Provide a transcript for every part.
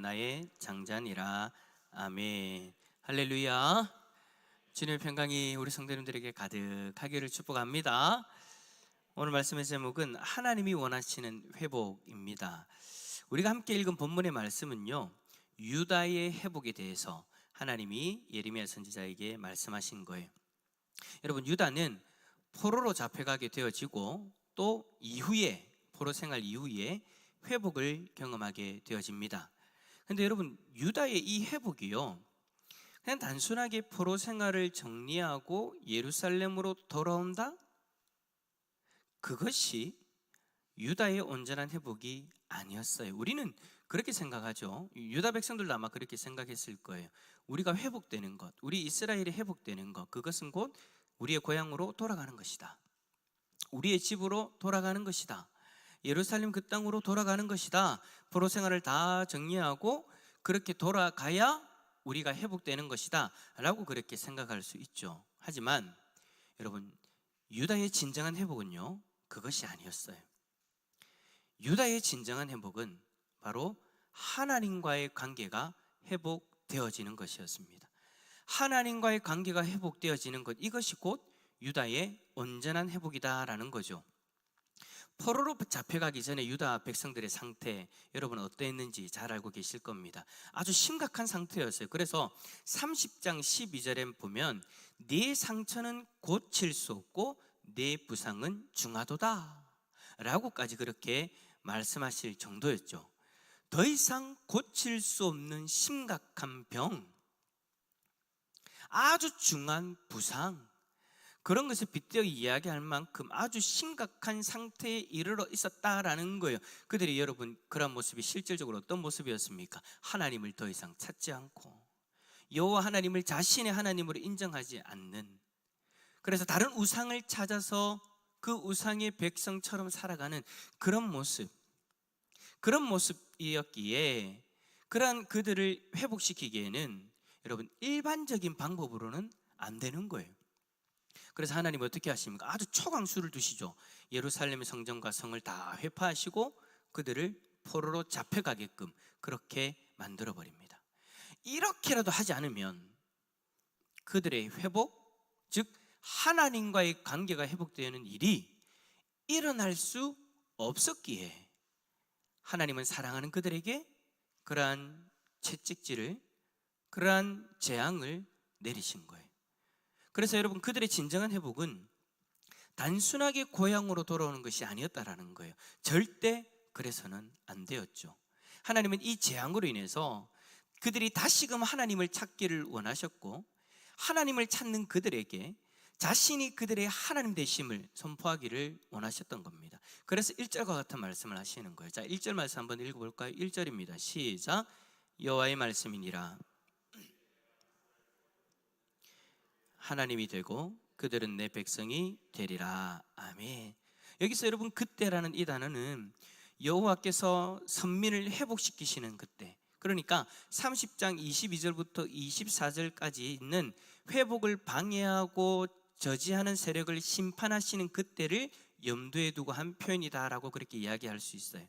나의 장자니라. 아멘. 할렐루야. 주님의 평강이 우리 성도님들에게 가득하기를 축복합니다. 오늘 말씀의 제목은 하나님이 원하시는 회복입니다. 우리가 함께 읽은 본문의 말씀은요, 유다의 회복에 대해서 하나님이 예레미야 선지자에게 말씀하신 거예요. 여러분, 유다는 포로로 잡혀가게 되어지고 또 이후에 포로 생활 이후에 회복을 경험하게 되어집니다. 근데 여러분, 유다의 이 회복이요, 그냥 단순하게 포로 생활을 정리하고 예루살렘으로 돌아온다? 그것이 유다의 온전한 회복이 아니었어요. 우리는 그렇게 생각하죠. 유다 백성들도 아마 그렇게 생각했을 거예요. 우리가 회복되는 것, 우리 이스라엘이 회복되는 것, 그것은 곧 우리의 고향으로 돌아가는 것이다. 우리의 집으로 돌아가는 것이다. 예루살렘 그 땅으로 돌아가는 것이다. 포로 생활을 다 정리하고 그렇게 돌아가야 우리가 회복되는 것이다 라고 그렇게 생각할 수 있죠. 하지만 여러분, 유다의 진정한 회복은요, 그것이 아니었어요. 유다의 진정한 회복은 바로 하나님과의 관계가 회복되어지는 것이었습니다. 하나님과의 관계가 회복되어지는 것, 이것이 곧 유다의 온전한 회복이다라는 거죠. 포로로 잡혀가기 전에 유다 백성들의 상태, 여러분 어땠는지 잘 알고 계실 겁니다. 아주 심각한 상태였어요. 그래서 30장 12절에 보면 네 상처는 고칠 수 없고 네 부상은 중하도다 라고까지 그렇게 말씀하실 정도였죠. 더 이상 고칠 수 없는 심각한 병, 아주 중한 부상, 그런 것을 빗대어 이야기할 만큼 아주 심각한 상태에 이르러 있었다라는 거예요. 그들이 여러분, 그런 모습이 실질적으로 어떤 모습이었습니까? 하나님을 더 이상 찾지 않고 여호와 하나님을 자신의 하나님으로 인정하지 않는, 그래서 다른 우상을 찾아서 그 우상의 백성처럼 살아가는 그런 모습이었기에 그러한 그들을 회복시키기에는 여러분, 일반적인 방법으로는 안 되는 거예요. 그래서 하나님 어떻게 하십니까? 아주 초강수를 두시죠. 예루살렘의 성전과 성을 다 회파하시고 그들을 포로로 잡혀가게끔 그렇게 만들어버립니다. 이렇게라도 하지 않으면 그들의 회복, 즉 하나님과의 관계가 회복되는 일이 일어날 수 없었기에 하나님은 사랑하는 그들에게 그러한 채찍질을, 그러한 재앙을 내리신 거예요. 그래서 여러분, 그들의 진정한 회복은 단순하게 고향으로 돌아오는 것이 아니었다라는 거예요. 절대 그래서는 안 되었죠. 하나님은 이 재앙으로 인해서 그들이 다시금 하나님을 찾기를 원하셨고, 하나님을 찾는 그들에게 자신이 그들의 하나님 되심을 선포하기를 원하셨던 겁니다. 그래서 1절과 같은 말씀을 하시는 거예요. 자, 1절 말씀 한번 읽어볼까요? 1절입니다. 시작. 여호와의 말씀이니라. 하나님이 되고 그들은 내 백성이 되리라. 아멘. 여기서 여러분, 그때라는 이 단어는 여호와께서 선민을 회복시키시는 그때, 그러니까 30장 22절부터 24절까지 있는 회복을 방해하고 저지하는 세력을 심판하시는 그때를 염두에 두고 한 표현이다라고 그렇게 이야기할 수 있어요.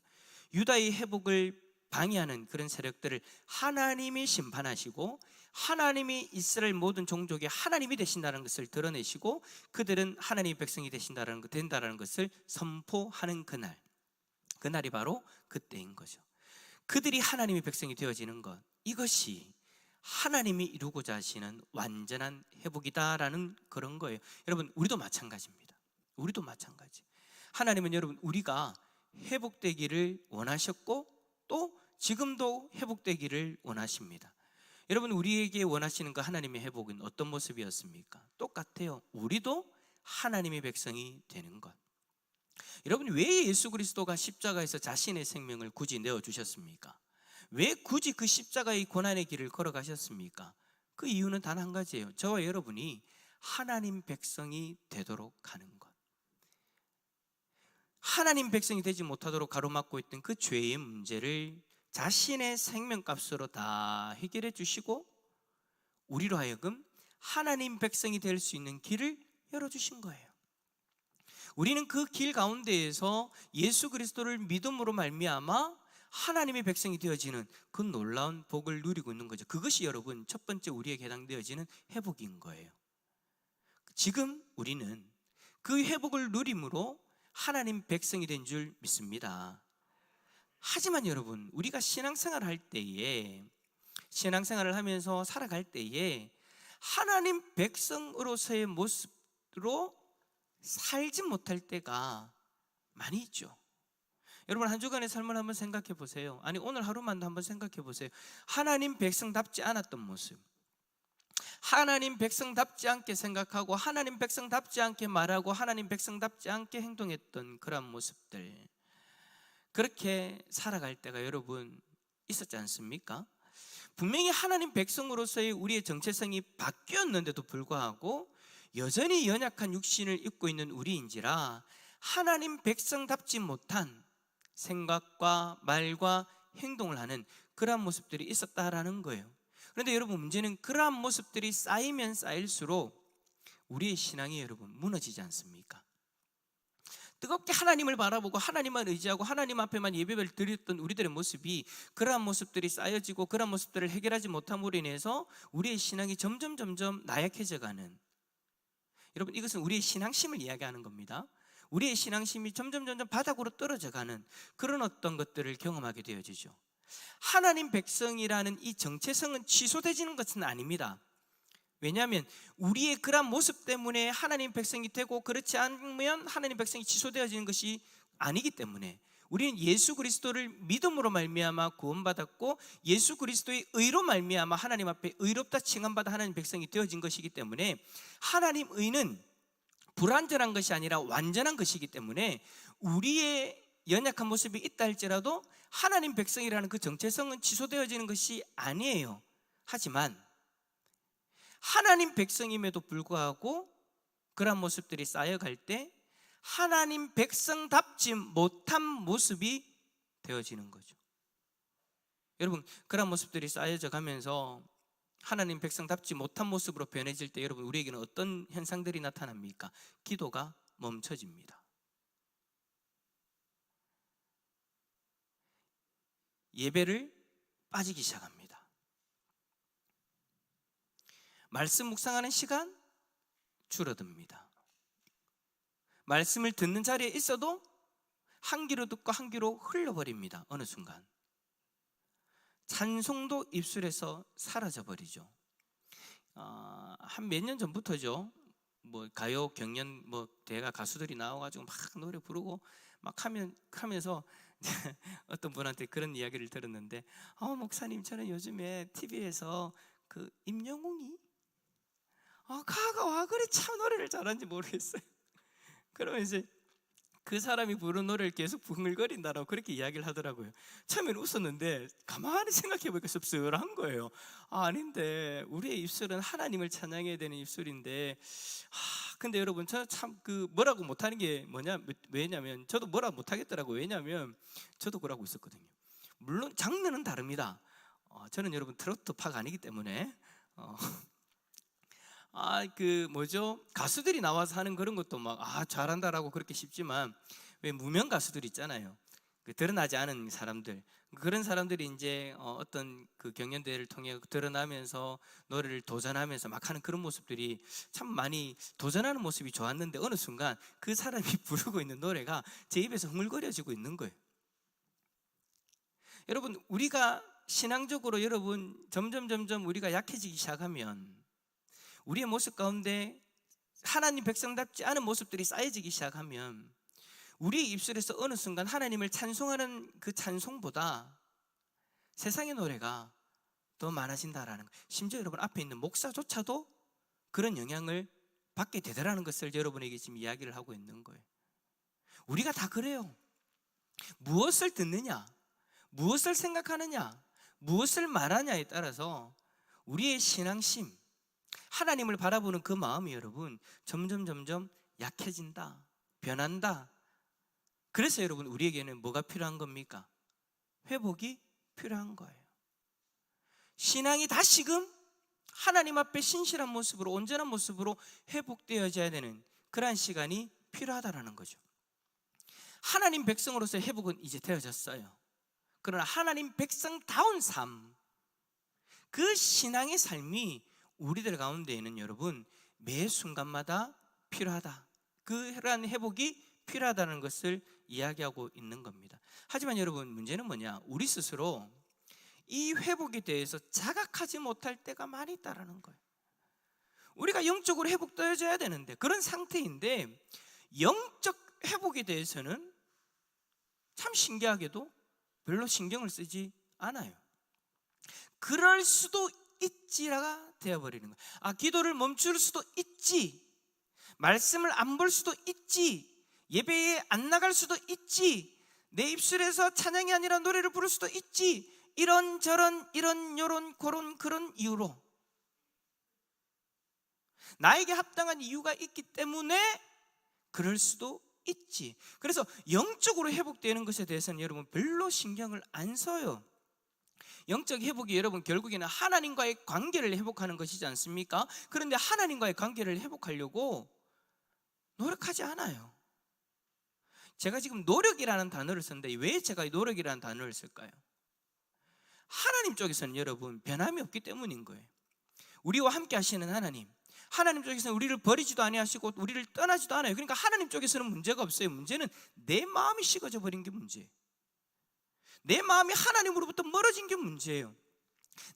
유다의 회복을 방해하는 그런 세력들을 하나님이 심판하시고 하나님이 이스라엘 모든 종족의 하나님이 되신다는 것을 드러내시고 그들은 하나님의 백성이 된다는 것을 선포하는 그날이 바로 그때인 거죠. 그들이 하나님의 백성이 되어지는 것, 이것이 하나님이 이루고자 하시는 완전한 회복이다라는 그런 거예요. 여러분, 우리도 마찬가지입니다. 우리도 마찬가지. 하나님은 여러분, 우리가 회복되기를 원하셨고 또 지금도 회복되기를 원하십니다. 여러분, 우리에게 원하시는 그 하나님의 회복은 어떤 모습이었습니까? 똑같아요. 우리도 하나님의 백성이 되는 것. 여러분, 왜 예수 그리스도가 십자가에서 자신의 생명을 굳이 내어주셨습니까? 왜 굳이 그 십자가의 고난의 길을 걸어가셨습니까? 그 이유는 단 한 가지예요. 저와 여러분이 하나님 백성이 되도록 하는 것. 하나님 백성이 되지 못하도록 가로막고 있던 그 죄의 문제를 자신의 생명값으로 다 해결해 주시고 우리로 하여금 하나님 백성이 될 수 있는 길을 열어주신 거예요. 우리는 그 길 가운데에서 예수 그리스도를 믿음으로 말미암아 하나님의 백성이 되어지는 그 놀라운 복을 누리고 있는 거죠. 그것이 여러분 첫 번째 우리에게 해당되어지는 회복인 거예요. 지금 우리는 그 회복을 누림으로 하나님 백성이 된 줄 믿습니다. 하지만 여러분, 우리가 신앙생활을 할 때에, 신앙생활을 하면서 살아갈 때에 하나님 백성으로서의 모습으로 살지 못할 때가 많이 있죠. 여러분, 한 주간의 삶을 한번 생각해 보세요. 아니, 오늘 하루만도 한번 생각해 보세요. 하나님 백성답지 않았던 모습, 하나님 백성답지 않게 생각하고 하나님 백성답지 않게 말하고 하나님 백성답지 않게 행동했던 그런 모습들, 그렇게 살아갈 때가 여러분 있었지 않습니까? 분명히 하나님 백성으로서의 우리의 정체성이 바뀌었는데도 불구하고 여전히 연약한 육신을 입고 있는 우리인지라 하나님 백성답지 못한 생각과 말과 행동을 하는 그러한 모습들이 있었다라는 거예요. 그런데 여러분, 문제는 그러한 모습들이 쌓이면 쌓일수록 우리의 신앙이 여러분 무너지지 않습니까? 뜨겁게 하나님을 바라보고 하나님만 의지하고 하나님 앞에만 예배를 드렸던 우리들의 모습이, 그러한 모습들이 쌓여지고 그러한 모습들을 해결하지 못함으로 인해서 우리의 신앙이 점점 나약해져 가는, 여러분, 이것은 우리의 신앙심을 이야기하는 겁니다. 우리의 신앙심이 점점 바닥으로 떨어져 가는 그런 어떤 것들을 경험하게 되어지죠. 하나님 백성이라는 이 정체성은 취소되지는 것은 아닙니다. 왜냐하면 우리의 그런 모습 때문에 하나님 백성이 되고, 그렇지 않으면 하나님 백성이 취소되어지는 것이 아니기 때문에 우리는 예수 그리스도를 믿음으로 말미암아 구원받았고, 예수 그리스도의 의로 말미암아 하나님 앞에 의롭다 칭함받아 하나님 백성이 되어진 것이기 때문에, 하나님 의는 불완전한 것이 아니라 완전한 것이기 때문에 우리의 연약한 모습이 있다 할지라도 하나님 백성이라는 그 정체성은 취소되어지는 것이 아니에요. 하지만 하나님 백성임에도 불구하고 그런 모습들이 쌓여갈 때 하나님 백성답지 못한 모습이 되어지는 거죠. 여러분, 그런 모습들이 쌓여져 가면서 하나님 백성답지 못한 모습으로 변해질 때 여러분, 우리에게는 어떤 현상들이 나타납니까? 기도가 멈춰집니다. 예배를 빠지기 시작합니다. 말씀 묵상하는 시간 줄어듭니다. 말씀을 듣는 자리에 있어도 한 귀로 듣고 한 귀로 흘러버립니다. 어느 순간 찬송도 입술에서 사라져버리죠. 한 몇 년 전부터죠. 뭐 가요 경연 대가 가수들이 나와가지고 막 노래 부르고 막 하면서 어떤 분한테 그런 이야기를 들었는데, 목사님, 저는 요즘에 TV에서 그 임영웅이 가가 와 그래 참 노래를 잘하는지 모르겠어요. 그러면 이제 그 사람이 부른 노래를 계속 붕을거린다라고 그렇게 이야기를 하더라고요. 처음에는 웃었는데 가만히 생각해보니까 씁쓸한 거예요. 아닌데 우리의 입술은 하나님을 찬양해야 되는 입술인데, 근데 여러분, 저 참 뭐라고 못하는 게 왜냐면 저도 뭐라고 못하겠더라고요. 왜냐면 저도 그러고 있었거든요. 물론 장르는 다릅니다. 저는 여러분 트로트파가 아니기 때문에 가수들이 나와서 하는 그런 것도 막 잘한다라고 그렇게 싶지만, 왜 무명 가수들 있잖아요. 드러나지 않은 사람들, 그런 사람들이 이제 어떤 그 경연대회를 통해 드러나면서 노래를 도전하면서 막 하는 그런 모습들이 참 많이 도전하는 모습이 좋았는데, 어느 순간 그 사람이 부르고 있는 노래가 제 입에서 흥얼거려지고 있는 거예요. 여러분, 우리가 신앙적으로 여러분 점점 우리가 약해지기 시작하면 우리의 모습 가운데 하나님 백성답지 않은 모습들이 쌓여지기 시작하면 우리의 입술에서 어느 순간 하나님을 찬송하는 그 찬송보다 세상의 노래가 더 많아진다라는 거예요. 심지어 여러분, 앞에 있는 목사조차도 그런 영향을 받게 되더라는 것을 여러분에게 지금 이야기를 하고 있는 거예요. 우리가 다 그래요. 무엇을 듣느냐, 무엇을 생각하느냐, 무엇을 말하냐에 따라서 우리의 신앙심, 하나님을 바라보는 그 마음이 여러분 점점 약해진다, 변한다. 그래서 여러분, 우리에게는 뭐가 필요한 겁니까? 회복이 필요한 거예요. 신앙이 다시금 하나님 앞에 신실한 모습으로, 온전한 모습으로 회복되어져야 되는 그러한 시간이 필요하다라는 거죠. 하나님 백성으로서의 회복은 이제 되어졌어요. 그러나 하나님 백성다운 삶, 그 신앙의 삶이 우리들 가운데에는 여러분 매 순간마다 필요하다, 그러한 회복이 필요하다는 것을 이야기하고 있는 겁니다. 하지만 여러분, 문제는 뭐냐? 우리 스스로 이 회복에 대해서 자각하지 못할 때가 많이 있다는 거예요. 우리가 영적으로 회복되어져야 되는데 그런 상태인데, 영적 회복에 대해서는 참 신기하게도 별로 신경을 쓰지 않아요. 그럴 수도 있지라가 되어버리는 거예요. 기도를 멈출 수도 있지, 말씀을 안 볼 수도 있지, 예배에 안 나갈 수도 있지, 내 입술에서 찬양이 아니라 노래를 부를 수도 있지, 이런저런 이런 요런 그런 이유로, 나에게 합당한 이유가 있기 때문에 그럴 수도 있지. 그래서 영적으로 회복되는 것에 대해서는 여러분 별로 신경을 안 써요. 영적 회복이 여러분 결국에는 하나님과의 관계를 회복하는 것이지 않습니까? 그런데 하나님과의 관계를 회복하려고 노력하지 않아요. 제가 지금 노력이라는 단어를 썼는데 왜 제가 노력이라는 단어를 쓸까요? 하나님 쪽에서는 여러분 변함이 없기 때문인 거예요. 우리와 함께 하시는 하나님 쪽에서는 우리를 버리지도 아니하시고 우리를 떠나지도 않아요. 그러니까 하나님 쪽에서는 문제가 없어요. 문제는 내 마음이 식어져 버린 게 문제예요. 내 마음이 하나님으로부터 멀어진 게 문제예요.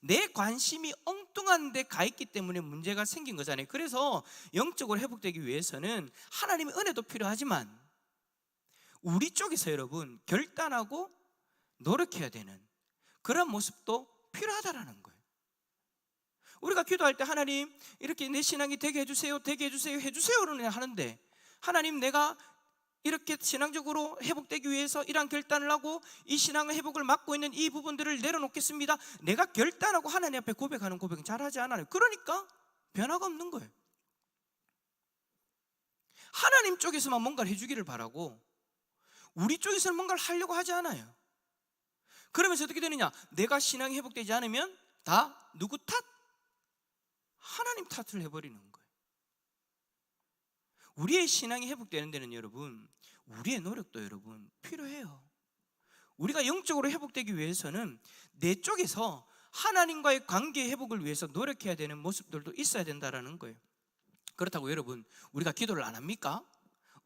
내 관심이 엉뚱한 데 가 있기 때문에 문제가 생긴 거잖아요. 그래서 영적으로 회복되기 위해서는 하나님의 은혜도 필요하지만 우리 쪽에서 여러분 결단하고 노력해야 되는 그런 모습도 필요하다라는 거예요. 우리가 기도할 때 하나님 이렇게 내 신앙이 되게 해주세요, 되게 해주세요, 해주세요를 하는데, 하나님 내가 이렇게 신앙적으로 회복되기 위해서 이러한 결단을 하고 이 신앙의 회복을 막고 있는 이 부분들을 내려놓겠습니다, 내가 결단하고 하나님 앞에 고백하는 고백은 잘하지 않아요. 그러니까 변화가 없는 거예요. 하나님 쪽에서만 뭔가를 해주기를 바라고 우리 쪽에서는 뭔가를 하려고 하지 않아요. 그러면서 어떻게 되느냐? 내가 신앙이 회복되지 않으면 다 누구 탓? 하나님 탓을 해버리는 거예요. 우리의 신앙이 회복되는 데는 여러분 우리의 노력도 여러분 필요해요. 우리가 영적으로 회복되기 위해서는 내 쪽에서 하나님과의 관계 회복을 위해서 노력해야 되는 모습들도 있어야 된다는 거예요. 그렇다고 여러분 우리가 기도를 안 합니까?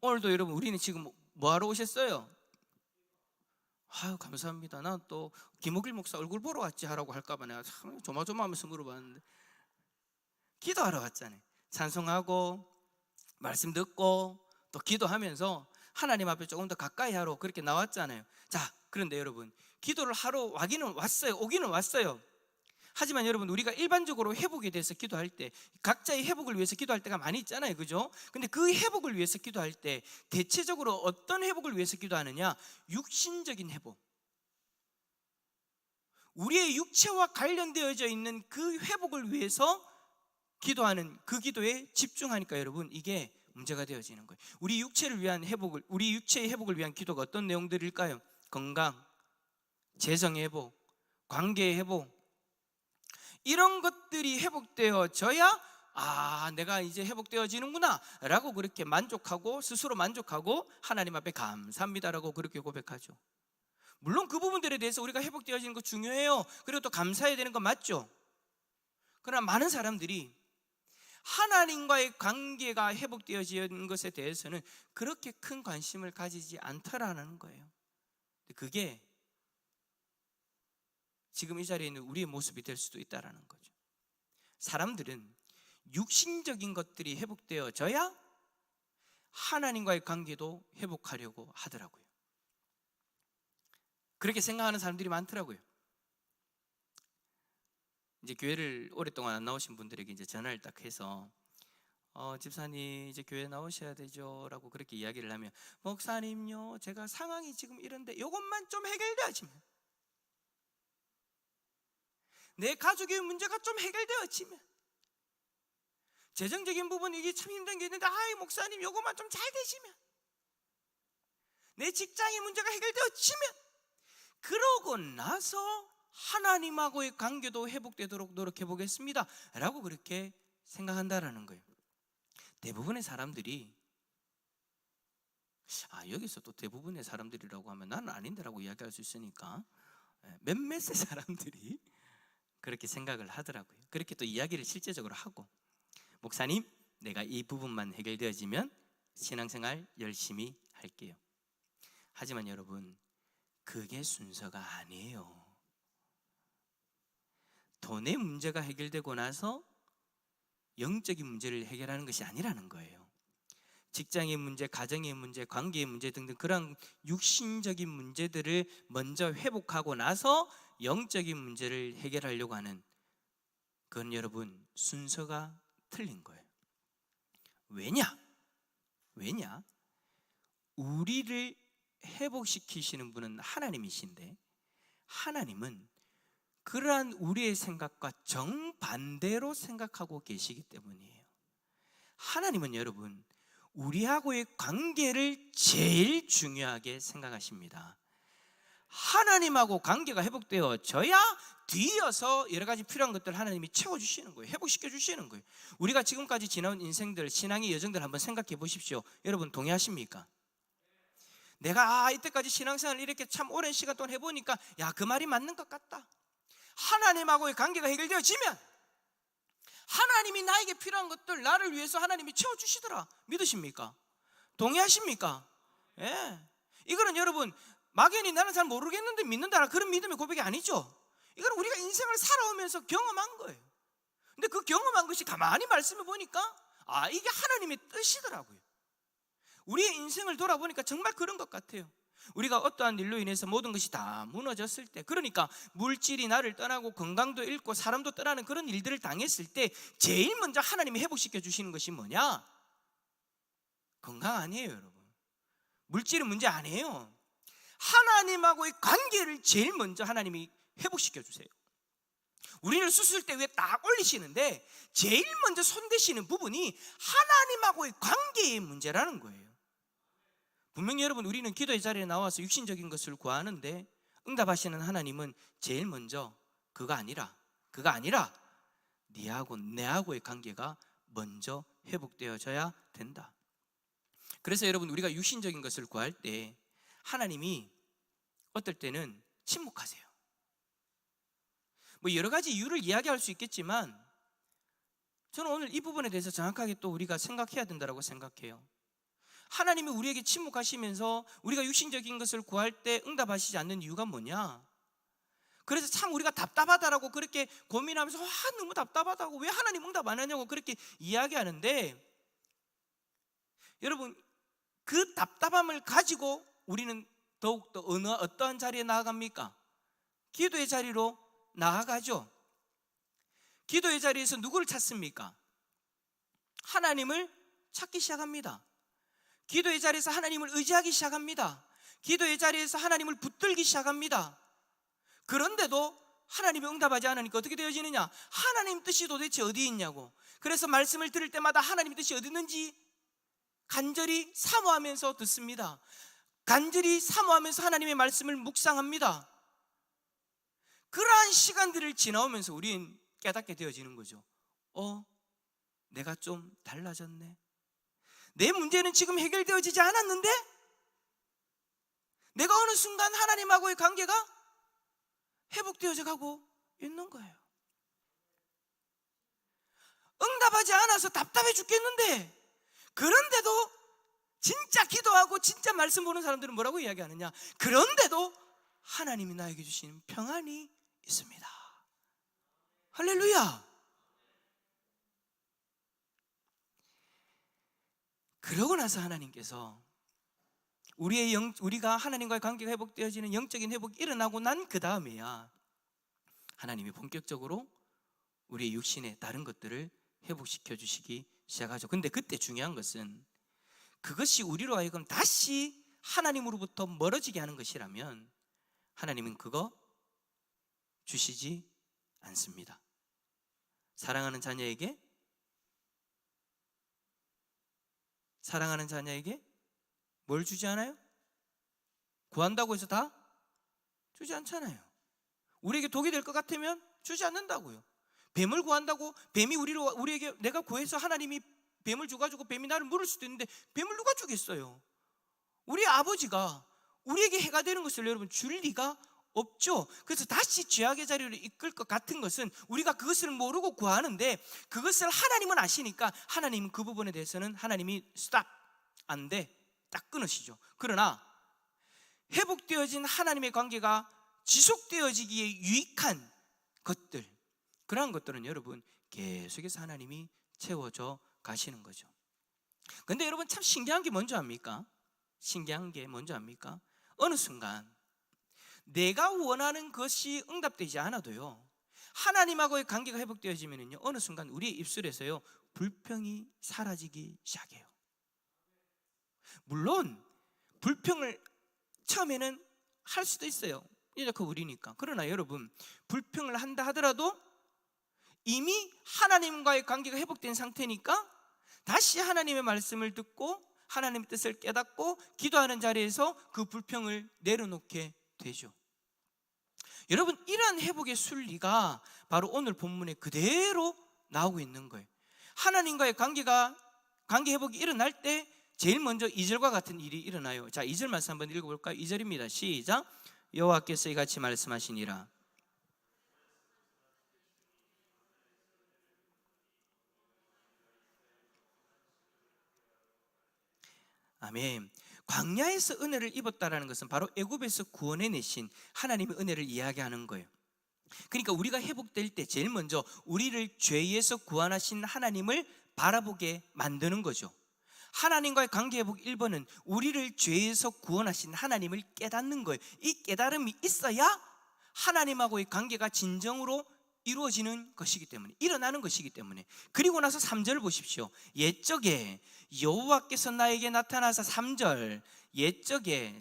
오늘도 여러분 우리는 지금 뭐하러 오셨어요? 아유 감사합니다. 난 또 김옥일 목사 얼굴 보러 왔지 하라고 할까봐 내가 참 조마조마하면서 물어봤는데, 기도하러 왔잖아요. 찬송하고 말씀 듣고 또 기도하면서 하나님 앞에 조금 더 가까이 하러 그렇게 나왔잖아요. 자, 그런데 여러분 기도를 하러 오기는 왔어요. 하지만 여러분 우리가 일반적으로 회복에 대해서 기도할 때 각자의 회복을 위해서 기도할 때가 많이 있잖아요, 그죠? 근데 그 회복을 위해서 기도할 때 대체적으로 어떤 회복을 위해서 기도하느냐? 육신적인 회복, 우리의 육체와 관련되어져 있는 그 회복을 위해서 기도하는 그 기도에 집중하니까 여러분 이게 문제가 되어지는 거예요. 우리 육체를 위한 회복을, 우리 육체의 회복을 위한 기도가 어떤 내용들일까요? 건강, 재정의 회복, 관계의 회복, 이런 것들이 회복되어져야 내가 이제 회복되어지는구나 라고 그렇게 만족하고 스스로 만족하고 하나님 앞에 감사합니다라고 그렇게 고백하죠. 물론 그 부분들에 대해서 우리가 회복되어지는 거 중요해요. 그리고 또 감사해야 되는 거 맞죠. 그러나 많은 사람들이 하나님과의 관계가 회복되어지는 것에 대해서는 그렇게 큰 관심을 가지지 않더라는 거예요. 그게 지금 이 자리에 있는 우리의 모습이 될 수도 있다는 거죠. 사람들은 육신적인 것들이 회복되어져야 하나님과의 관계도 회복하려고 하더라고요. 그렇게 생각하는 사람들이 많더라고요. 이제 교회를 오랫동안 안 나오신 분들에게 이제 전화를 딱 해서 집사님 이제 교회 나오셔야 되죠 라고 그렇게 이야기를 하면, 목사님요 제가 상황이 지금 이런데 이것만 좀 해결되어지면, 내 가족의 문제가 좀 해결되어지면, 재정적인 부분 이게 참 힘든 게 있는데 목사님 이것만 좀 잘 되시면, 내 직장의 문제가 해결되어지면, 그러고 나서 하나님하고의 관계도 회복되도록 노력해 보겠습니다 라고 그렇게 생각한다라는 거예요. 대부분의 사람들이 여기서 또 대부분의 사람들이라고 하면 나는 아닌데 라고 이야기할 수 있으니까 몇몇의 사람들이 그렇게 생각을 하더라고요. 그렇게 또 이야기를 실제적으로 하고, 목사님, 내가 이 부분만 해결되어지면 신앙생활 열심히 할게요. 하지만 여러분, 그게 순서가 아니에요. 돈의 문제가 해결되고 나서 영적인 문제를 해결하는 것이 아니라는 거예요. 직장의 문제, 가정의 문제, 관계의 문제 등등 그런 육신적인 문제들을 먼저 회복하고 나서 영적인 문제를 해결하려고 하는, 그건 여러분 순서가 틀린 거예요. 왜냐? 우리를 회복시키시는 분은 하나님이신데, 하나님은 그러한 우리의 생각과 정반대로 생각하고 계시기 때문이에요. 하나님은 여러분, 우리하고의 관계를 제일 중요하게 생각하십니다. 하나님하고 관계가 회복되어져야 뒤이어서 여러 가지 필요한 것들을 하나님이 채워주시는 거예요. 회복시켜 주시는 거예요. 우리가 지금까지 지나온 인생들, 신앙의 여정들 한번 생각해 보십시오. 여러분 동의하십니까? 내가 이때까지 신앙생활을 이렇게 참 오랜 시간 동안 해보니까 그 말이 맞는 것 같다. 하나님하고의 관계가 해결되어지면 하나님이 나에게 필요한 것들, 나를 위해서 하나님이 채워주시더라. 믿으십니까? 동의하십니까? 예. 이거는 여러분 막연히 나는 잘 모르겠는데 믿는다는 그런 믿음의 고백이 아니죠. 이거는 우리가 인생을 살아오면서 경험한 거예요. 근데 그 경험한 것이 가만히 말씀해 보니까 이게 하나님의 뜻이더라고요. 우리의 인생을 돌아보니까 정말 그런 것 같아요. 우리가 어떠한 일로 인해서 모든 것이 다 무너졌을 때, 그러니까 물질이 나를 떠나고 건강도 잃고 사람도 떠나는 그런 일들을 당했을 때 제일 먼저 하나님이 회복시켜 주시는 것이 뭐냐? 건강 아니에요, 여러분. 물질은 문제 아니에요. 하나님하고의 관계를 제일 먼저 하나님이 회복시켜 주세요. 우리를 수술 때 위에 딱 올리시는데 제일 먼저 손대시는 부분이 하나님하고의 관계의 문제라는 거예요. 분명히 여러분, 우리는 기도의 자리에 나와서 육신적인 것을 구하는데 응답하시는 하나님은 제일 먼저 그거 아니라 네하고 내하고의 관계가 먼저 회복되어져야 된다. 그래서 여러분, 우리가 육신적인 것을 구할 때 하나님이 어떨 때는 침묵하세요. 여러 가지 이유를 이야기할 수 있겠지만 저는 오늘 이 부분에 대해서 정확하게 또 우리가 생각해야 된다고 생각해요. 하나님이 우리에게 침묵하시면서 우리가 육신적인 것을 구할 때 응답하시지 않는 이유가 뭐냐? 그래서 참 우리가 답답하다라고 그렇게 고민하면서 너무 답답하다고 왜 하나님 응답 안 하냐고 그렇게 이야기하는데, 여러분 그 답답함을 가지고 우리는 더욱더 어떠한 자리에 나아갑니까? 기도의 자리로 나아가죠. 기도의 자리에서 누구를 찾습니까? 하나님을 찾기 시작합니다. 기도의 자리에서 하나님을 의지하기 시작합니다. 기도의 자리에서 하나님을 붙들기 시작합니다. 그런데도 하나님이 응답하지 않으니까 어떻게 되어지느냐? 하나님 뜻이 도대체 어디 있냐고. 그래서 말씀을 들을 때마다 하나님 뜻이 어디 있는지 간절히 사모하면서 듣습니다. 간절히 사모하면서 하나님의 말씀을 묵상합니다. 그러한 시간들을 지나오면서 우리는 깨닫게 되어지는 거죠. 내가 좀 달라졌네. 내 문제는 지금 해결되어지지 않았는데 내가 어느 순간 하나님하고의 관계가 회복되어져 가고 있는 거예요. 응답하지 않아서 답답해 죽겠는데, 그런데도 진짜 기도하고 진짜 말씀 보는 사람들은 뭐라고 이야기하느냐? 그런데도 하나님이 나에게 주시는 평안이 있습니다. 할렐루야. 그러고 나서 하나님께서 우리가 하나님과의 관계가 회복되어지는 영적인 회복이 일어나고 난 그 다음에야 하나님이 본격적으로 우리의 육신의 다른 것들을 회복시켜 주시기 시작하죠. 근데 그때 중요한 것은 그것이 우리로 하여금 다시 하나님으로부터 멀어지게 하는 것이라면 하나님은 그거 주시지 않습니다. 사랑하는 자녀에게 뭘 주지 않아요? 구한다고 해서 다 주지 않잖아요. 우리에게 독이 될 것 같으면 주지 않는다고요. 뱀을 구한다고 뱀이 우리에게 내가 구해서 하나님이 뱀을 줘가지고 뱀이 나를 물을 수도 있는데 뱀을 누가 주겠어요? 우리 아버지가 우리에게 해가 되는 것을 여러분 줄 리가 없죠. 그래서 다시 죄악의 자리로 이끌 것 같은 것은 우리가 그것을 모르고 구하는데, 그것을 하나님은 아시니까 하나님은 그 부분에 대해서는 하나님이 스탑, 안 돼, 딱 끊으시죠. 그러나 회복되어진 하나님의 관계가 지속되어지기에 유익한 것들, 그러한 것들은 여러분 계속해서 하나님이 채워져 가시는 거죠. 근데 여러분 참 신기한 게 뭔지 압니까? 신기한 게 뭔지 압니까? 어느 순간 내가 원하는 것이 응답되지 않아도요, 하나님하고의 관계가 회복되어지면요, 어느 순간 우리의 입술에서요 불평이 사라지기 시작해요. 물론 불평을 처음에는 할 수도 있어요. 이제 그 우리니까. 그러나 여러분, 불평을 한다 하더라도 이미 하나님과의 관계가 회복된 상태니까 다시 하나님의 말씀을 듣고 하나님의 뜻을 깨닫고 기도하는 자리에서 그 불평을 내려놓게 되죠. 여러분, 이러한 회복의 순리가 바로 오늘 본문에 그대로 나오고 있는 거예요. 하나님과의 관계 회복이 일어날 때 제일 먼저 2절과 같은 일이 일어나요. 자, 2절 말씀 한번 읽어볼까요? 2절입니다. 시작. 여호와께서 이같이 말씀하시니라. 아멘. 광야에서 은혜를 입었다라는 것은 바로 애굽에서 구원해내신 하나님의 은혜를 이야기하는 거예요. 그러니까 우리가 회복될 때 제일 먼저 우리를 죄에서 구원하신 하나님을 바라보게 만드는 거죠. 하나님과의 관계 회복 1번은 우리를 죄에서 구원하신 하나님을 깨닫는 거예요. 이 깨달음이 있어야 하나님하고의 관계가 진정으로 이루어지는 것이기 때문에, 일어나는 것이기 때문에. 그리고 나서 3절 보십시오. 옛적에 여호와께서 나에게 나타나사, 3절, 옛적에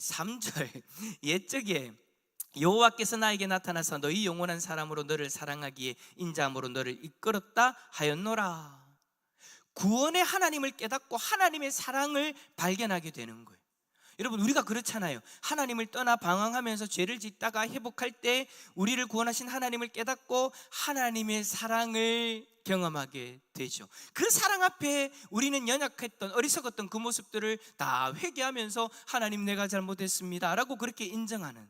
여호와께서 나에게 나타나서 너희 영원한 사람으로 너를 사랑하기에 인자함으로 너를 이끌었다 하였노라. 구원의 하나님을 깨닫고 하나님의 사랑을 발견하게 되는 거예요. 여러분, 우리가 그렇잖아요. 하나님을 떠나 방황하면서 죄를 짓다가 회복할 때 우리를 구원하신 하나님을 깨닫고 하나님의 사랑을 경험하게 되죠. 그 사랑 앞에 우리는 연약했던, 어리석었던 그 모습들을 다 회개하면서 하나님, 내가 잘못했습니다 라고 그렇게 인정하는,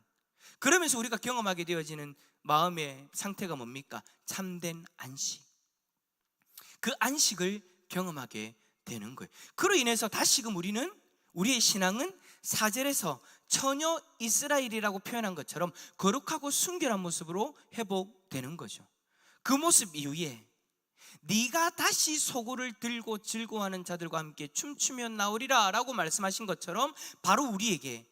그러면서 우리가 경험하게 되어지는 마음의 상태가 뭡니까? 참된 안식. 그 안식을 경험하게 되는 거예요. 그로 인해서 다시금 우리의 신앙은 4절에서 처녀 이스라엘이라고 표현한 것처럼 거룩하고 순결한 모습으로 회복되는 거죠. 그 모습 이후에 네가 다시 소고를 들고 즐거워하는 자들과 함께 춤추며 나오리라 라고 말씀하신 것처럼 바로 우리에게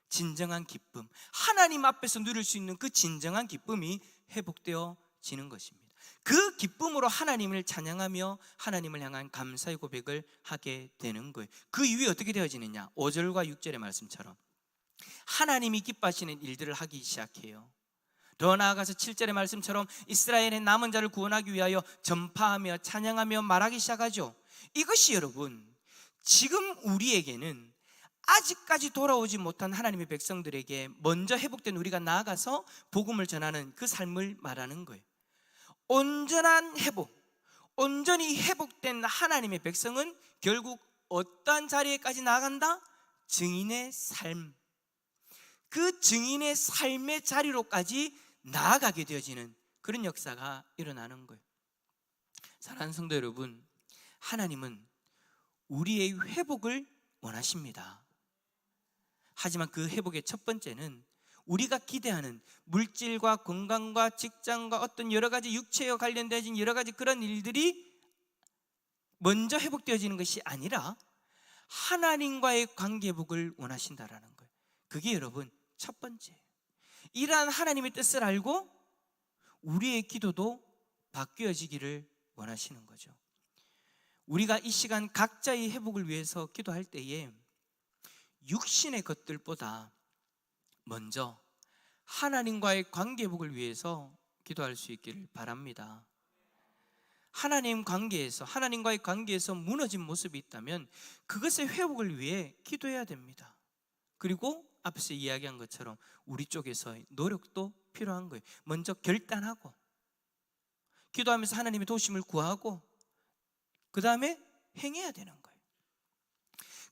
진정한 기쁨, 하나님 앞에서 누릴 수 있는 그 진정한 기쁨이 회복되어지는 것입니다. 그 기쁨으로 하나님을 찬양하며 하나님을 향한 감사의 고백을 하게 되는 거예요. 그 이후에 어떻게 되어지느냐? 5절과 6절의 말씀처럼 하나님이 기뻐하시는 일들을 하기 시작해요. 더 나아가서 7절의 말씀처럼 이스라엘의 남은 자를 구원하기 위하여 전파하며 찬양하며 말하기 시작하죠. 이것이 여러분, 지금 우리에게는 아직까지 돌아오지 못한 하나님의 백성들에게 먼저 회복된 우리가 나아가서 복음을 전하는 그 삶을 말하는 거예요. 온전한 회복, 온전히 회복된 하나님의 백성은 결국 어떠한 자리에까지 나아간다? 증인의 삶, 그 증인의 삶의 자리로까지 나아가게 되어지는 그런 역사가 일어나는 거예요. 사랑하는 성도 여러분, 하나님은 우리의 회복을 원하십니다. 하지만 그 회복의 첫 번째는 우리가 기대하는 물질과 건강과 직장과 어떤 여러 가지 육체와 관련된 여러 가지 그런 일들이 먼저 회복되어지는 것이 아니라 하나님과의 관계 회복을 원하신다라는 거예요. 그게 여러분 첫 번째예요. 이러한 하나님의 뜻을 알고 우리의 기도도 바뀌어지기를 원하시는 거죠. 우리가 이 시간 각자의 회복을 위해서 기도할 때에 육신의 것들보다 먼저 하나님과의 관계 회복을 위해서 기도할 수 있기를 바랍니다. 하나님과의 관계에서 무너진 모습이 있다면 그것의 회복을 위해 기도해야 됩니다. 그리고 앞에서 이야기한 것처럼 우리 쪽에서의 노력도 필요한 거예요. 먼저 결단하고 기도하면서 하나님의 도우심을 구하고 그 다음에 행해야 되는 거예요.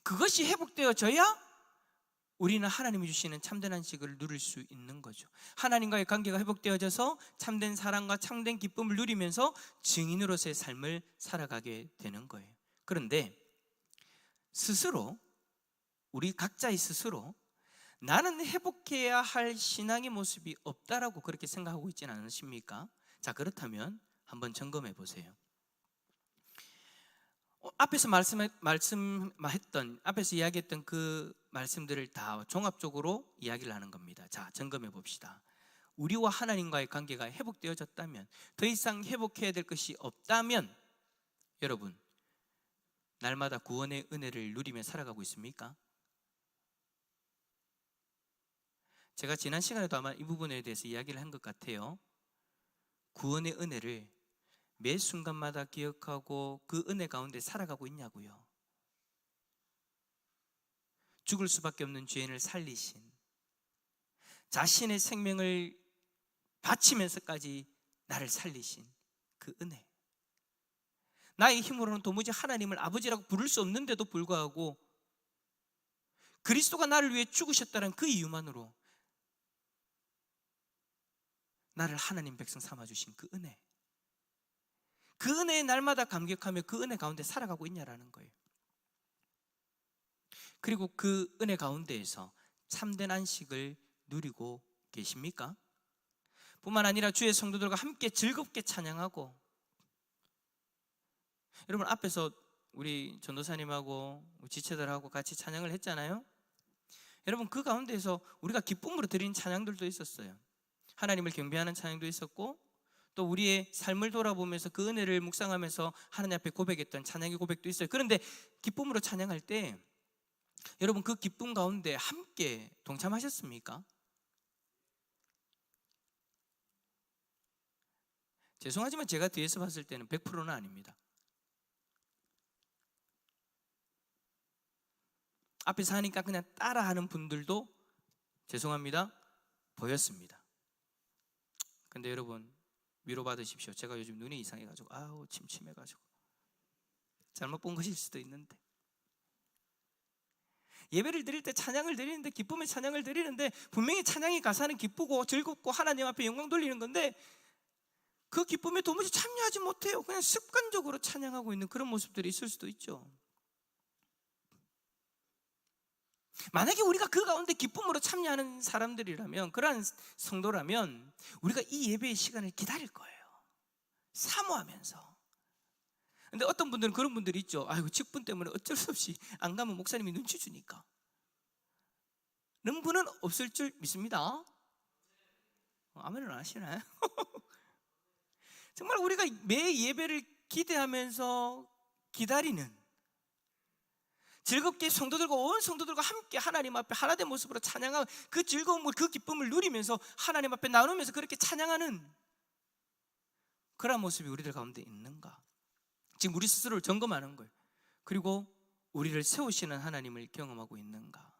그것이 회복되어져야 우리는 하나님이 주시는 참된 안식을 누릴 수 있는 거죠. 하나님과의 관계가 회복되어져서 참된 사랑과 참된 기쁨을 누리면서 증인으로서의 삶을 살아가게 되는 거예요. 그런데 스스로, 우리 각자의 스스로 나는 회복해야 할 신앙의 모습이 없다라고 그렇게 생각하고 있지는 않으십니까? 자, 그렇다면 한번 점검해 보세요. 앞에서 앞에서 이야기했던 그 말씀들을 다 종합적으로 이야기를 하는 겁니다. 자, 점검해 봅시다. 우리와 하나님과의 관계가 회복되어졌다면, 더 이상 회복해야 될 것이 없다면, 여러분 날마다 구원의 은혜를 누리며 살아가고 있습니까? 제가 지난 시간에도 아마 이 부분에 대해서 이야기를 한 것 같아요. 구원의 은혜를 매 순간마다 기억하고 그 은혜 가운데 살아가고 있냐고요. 죽을 수밖에 없는 죄인을 살리신, 자신의 생명을 바치면서까지 나를 살리신 그 은혜, 나의 힘으로는 도무지 하나님을 아버지라고 부를 수 없는데도 불구하고 그리스도가 나를 위해 죽으셨다는 그 이유만으로 나를 하나님 백성 삼아주신 그 은혜, 그 은혜에 날마다 감격하며 그 은혜 가운데 살아가고 있냐라는 거예요. 그리고 그 은혜 가운데에서 참된 안식을 누리고 계십니까? 뿐만 아니라 주의 성도들과 함께 즐겁게 찬양하고, 여러분 앞에서 우리 전도사님하고 지체들하고 같이 찬양을 했잖아요. 여러분 그 가운데에서 우리가 기쁨으로 드리는 찬양들도 있었어요. 하나님을 경배하는 찬양도 있었고, 또 우리의 삶을 돌아보면서 그 은혜를 묵상하면서 하나님 앞에 고백했던 찬양의 고백도 있어요. 그런데 기쁨으로 찬양할 때 여러분 그 기쁨 가운데 함께 동참하셨습니까? 죄송하지만 제가 뒤에서 봤을 때는 100%는 아닙니다. 앞에서 하니까 그냥 따라하는 분들도 죄송합니다, 보였습니다. 근데 여러분 위로받으십시오. 제가 요즘 눈이 이상해가지고 침침해가지고 잘못 본 것일 수도 있는데, 예배를 드릴 때 찬양을 드리는데, 기쁨의 찬양을 드리는데 분명히 찬양의 가사는 기쁘고 즐겁고 하나님 앞에 영광 돌리는 건데 그 기쁨에 도무지 참여하지 못해요. 그냥 습관적으로 찬양하고 있는 그런 모습들이 있을 수도 있죠. 만약에 우리가 그 가운데 기쁨으로 참여하는 사람들이라면, 그러한 성도라면 우리가 이 예배의 시간을 기다릴 거예요. 사모하면서. 근데 어떤 분들은 그런 분들이 있죠. 아이고 직분 때문에 어쩔 수 없이 안 가면 목사님이 눈치 주니까. 그런 분은 없을 줄 믿습니다. 아멘을 안 하시나요? 정말 우리가 매 예배를 기대하면서 기다리는, 즐겁게 성도들과 온 성도들과 함께 하나님 앞에 하나된 모습으로 찬양하고 그 즐거움을, 그 기쁨을 누리면서 하나님 앞에 나누면서 그렇게 찬양하는 그런 모습이 우리들 가운데 있는가? 지금 우리 스스로를 점검하는 거예요. 그리고 우리를 세우시는 하나님을 경험하고 있는가?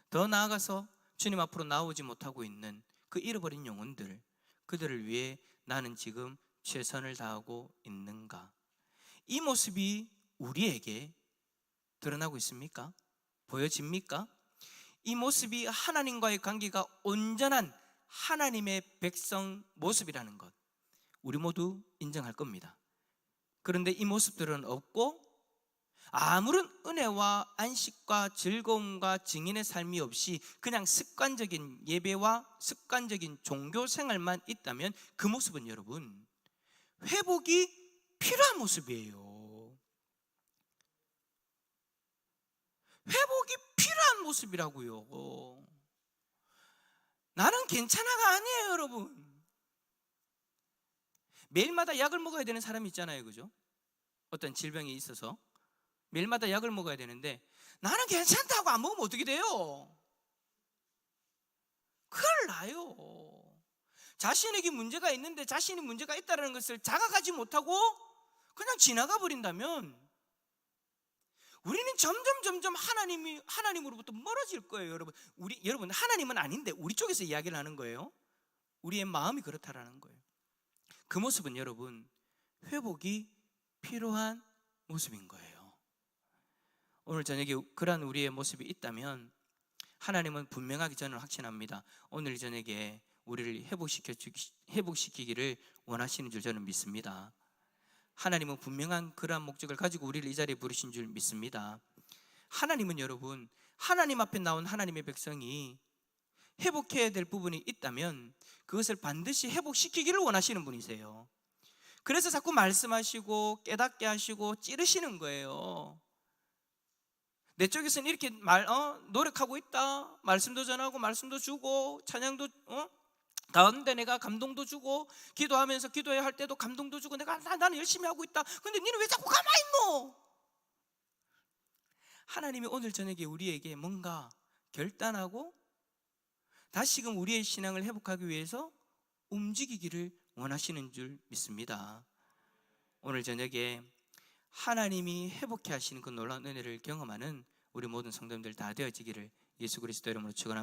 더 나아가서 주님 앞으로 나오지 못하고 있는 그 잃어버린 영혼들, 그들을 위해 나는 지금 최선을 다하고 있는가? 이 모습이 우리에게 드러나고 있습니까? 보여집니까? 이 모습이 하나님과의 관계가 온전한 하나님의 백성 모습이라는 것, 우리 모두 인정할 겁니다. 그런데 이 모습들은 없고 아무런 은혜와 안식과 즐거움과 증인의 삶이 없이 그냥 습관적인 예배와 습관적인 종교 생활만 있다면 그 모습은 여러분 회복이 필요한 모습이에요. 회복이 필요한 모습이라고요. 나는 괜찮아가 아니에요, 여러분. 매일마다 약을 먹어야 되는 사람이 있잖아요, 그죠? 어떤 질병이 있어서 매일마다 약을 먹어야 되는데 나는 괜찮다고 안 먹으면 어떻게 돼요? 큰일 나요. 자신에게 문제가 있는데 자신이 문제가 있다는 것을 자각하지 못하고 그냥 지나가 버린다면 우리는 점점 하나님으로부터 멀어질 거예요, 여러분. 여러분 하나님은 아닌데 우리 쪽에서 이야기를 하는 거예요. 우리의 마음이 그렇다라는 거예요. 그 모습은 여러분 회복이 필요한 모습인 거예요. 오늘 저녁에 그러한 우리의 모습이 있다면 하나님은 분명하게 저는 확신합니다. 오늘 저녁에 우리를 회복시키기를 원하시는 줄 저는 믿습니다. 하나님은 분명한 그러한 목적을 가지고 우리를 이 자리에 부르신 줄 믿습니다. 하나님은 여러분, 하나님 앞에 나온 하나님의 백성이 회복해야 될 부분이 있다면 그것을 반드시 회복시키기를 원하시는 분이세요. 그래서 자꾸 말씀하시고 깨닫게 하시고 찌르시는 거예요. 내 쪽에서는 이렇게 노력하고 있다. 말씀도 전하고 말씀도 주고 찬양도 가운데 내가 감동도 주고 기도하면서 기도해야 할 때도 감동도 주고 나는 열심히 하고 있다. 근데 너는 왜 자꾸 가만히 있노? 하나님이 오늘 저녁에 우리에게 뭔가 결단하고 다시금 우리의 신앙을 회복하기 위해서 움직이기를 원하시는 줄 믿습니다. 오늘 저녁에 하나님이 회복해 하시는 그 놀라운 은혜를 경험하는 우리 모든 성도님들 다 되어지기를 예수 그리스도 이름으로 축원합니다.